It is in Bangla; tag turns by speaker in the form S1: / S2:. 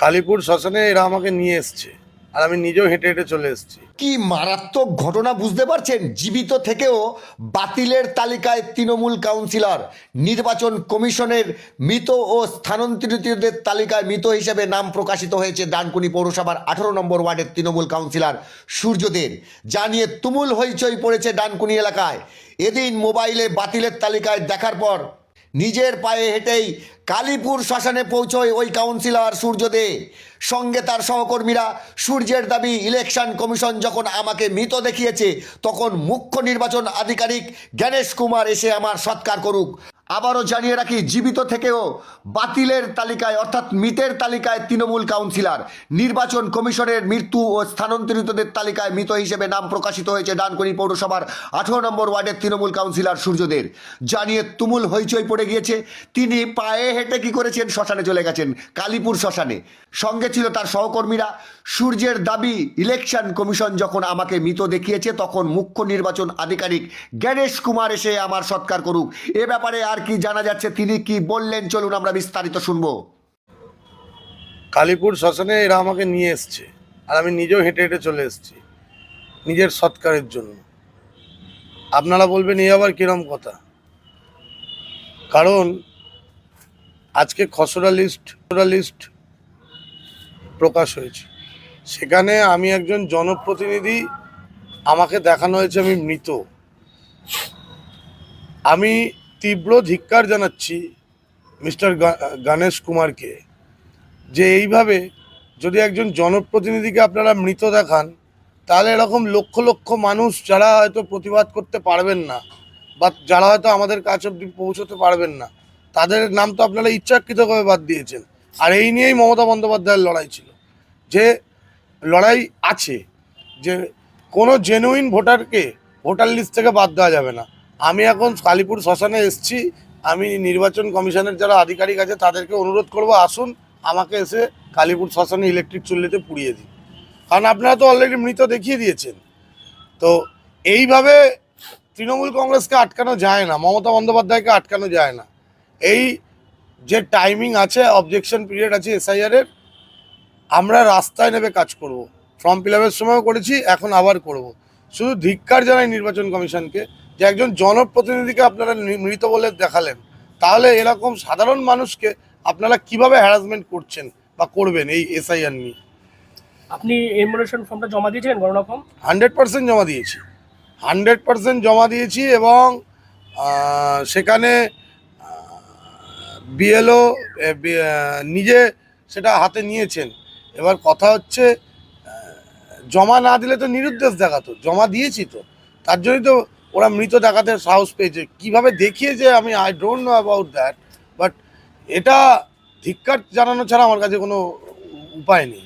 S1: কালীপুর শ্মশানে এরা আমাকে নিয়ে এসছে, আর আমি নিজেও হেঁটে হেঁটে চলে এসেছি।
S2: কি মারাত্মক ঘটনা বুঝতে পারছেন? জীবিত থেকেও বাতিলের তালিকায় তৃণমূল কাউন্সিলর, নির্বাচন কমিশনের মৃত ও স্থানান্তরিতদের তালিকায় মৃত হিসেবে নাম প্রকাশিত হয়েছে ডানকুনি পৌরসভার 18 নম্বর ওয়ার্ডের তৃণমূল কাউন্সিলর সূর্যদের। জানিয়ে তুমুল হইচই পড়েছে ডানকুনি এলাকায়। এদিন মোবাইলে বাতিলের তালিকায় দেখার পর নিজের পায়ে হেঁটেই কালীপুর শ্মশানে পৌঁছয় ওই কাউন্সিলর সূর্যদে। সঙ্গে তার সহকর্মীরা। সূর্যের দাবি, ইলেকশন কমিশন যখন আমাকে মৃত দেখিয়েছে তখন মুখ্য নির্বাচন আধিকারিক জ্ঞানেশ কুমার এসে আমার সৎকার করুক। আবারও জানিয়ে রাখি, জীবিত থেকেও বাতিলের তালিকায় অর্থাৎ মৃতের তালিকায় তৃণমূল কাউন্সিলর, নির্বাচন কমিশনের মৃত্যু ও স্থানান্তরিতদের তালিকায় মৃত হিসেবে নাম প্রকাশিত হয়েছে ডানকুনি পৌরসভার 18 নম্বর ওয়ার্ডের তৃণমূল কাউন্সিলর সূর্যদের। জানিয়ে তুমুল হইচই পড়ে গিয়েছে। তিনি পায়ে হেঁটে কি করেছেন, শ্মশানে চলে গেছেন, কালীপুর শ্মশানে। সঙ্গে ছিল তার সহকর্মীরা। সূর্যের দাবি, ইলেকশন কমিশন যখন আমাকে মৃত দেখিয়েছে তখন মুখ্য নির্বাচন আধিকারিক জ্ঞানেশ কুমার এসে আমার সৎকার করুক। এ ব্যাপারে আর কি জানা যাচ্ছে, তিনি কি বললেন, চলুন আমরা বিস্তারিত শুনবো।
S1: কালীপুর শ্মশানে এরা আমাকে নিয়ে এসছে, আর আমি নিজেও হেঁটে হেঁটে চলে এসেছি নিজের সৎকারের জন্য। আপনারা বলবেন এই আবার কিরম কথা? কারণ আজকে খসড়া লিস্ট প্রকাশ হয়েছে, সেখানে আমি একজন জনপ্রতিনিধি, আমাকে দেখানো হয়েছে আমি মৃত। আমি তীব্র ধিক্কার জানাচ্ছি মিস্টার গণেশ কুমারকে, যে এইভাবে যদি একজন জনপ্রতিনিধিকে আপনারা মৃত দেখান, তাহলে এরকম লক্ষ লক্ষ মানুষ যারা হয়তো প্রতিবাদ করতে পারবেন না বা যারা হয়তো আমাদের কাছে অব্দি পৌঁছতে পারবেন না, তাদের নাম তো আপনারা ইচ্ছাকৃতভাবে বাদ দিয়েছেন। আর এই নিয়েই মমতা বন্দ্যোপাধ্যায়ের লড়াই ছিল, যে লড়াই আছে যে কোনো জেনুইন ভোটারকে ভোটার লিস্ট থেকে বাদ দেওয়া যাবে না। আমি এখন কালীপুর শ্মশানে এসেছি। আমি নির্বাচন কমিশনের যারা আধিকারিক আছে তাদেরকে অনুরোধ করব, আসুন আমাকে এসে কালীপুর শ্মশানে ইলেকট্রিক চুল্লিতে পুড়িয়ে দিন। কারণ আপনারা তো অলরেডি মৃত দেখিয়ে দিয়েছেন। তো এইভাবে তৃণমূল কংগ্রেসকে আটকানো যায় না, মমতা বন্দ্যোপাধ্যায়কে আটকানো যায় না। এই যে টাইমিং আছে, অবজেকশন পিরিয়ড আছে এসআইআরের, আমরা রাস্তায় নেমে কাজ করব। ফর্ম ফিল আপের সময়ও করেছি, এখন আবার করব। শুধু ধিক্কার জানাই নির্বাচন কমিশনকে, যে একজন জনপ্রতিনিধিকে আপনারা মৃত বলে দেখালেন, তাহলে এরকম সাধারণ মানুষকে আপনারা কিভাবে হ্যারাসমেন্ট করছেন বা করবেন এই এসআইআর নিয়ে।
S3: আপনি এনমোলেশন ফর্মটা জমা দিয়েছেন গণনা ফর্ম?
S1: 100% জমা দিয়েছি, 100% জমা দিয়েছি। এবং সেখানে বিএলও নিজে সেটা হাতে নিয়েছেন। এবার কথা হচ্ছে, জমা না দিলে তো নিরুদ্দেশ দেখাতো, জমা দিয়েছি তো, তার জন্যই তো ওরা মৃত দেখাতে সাহস পেয়েছে। কিভাবে দেখিয়েছে আমি I don't know about that, but এটা ধিক্কার জানানো ছাড়া আমার কাছে কোনো উপায় নেই।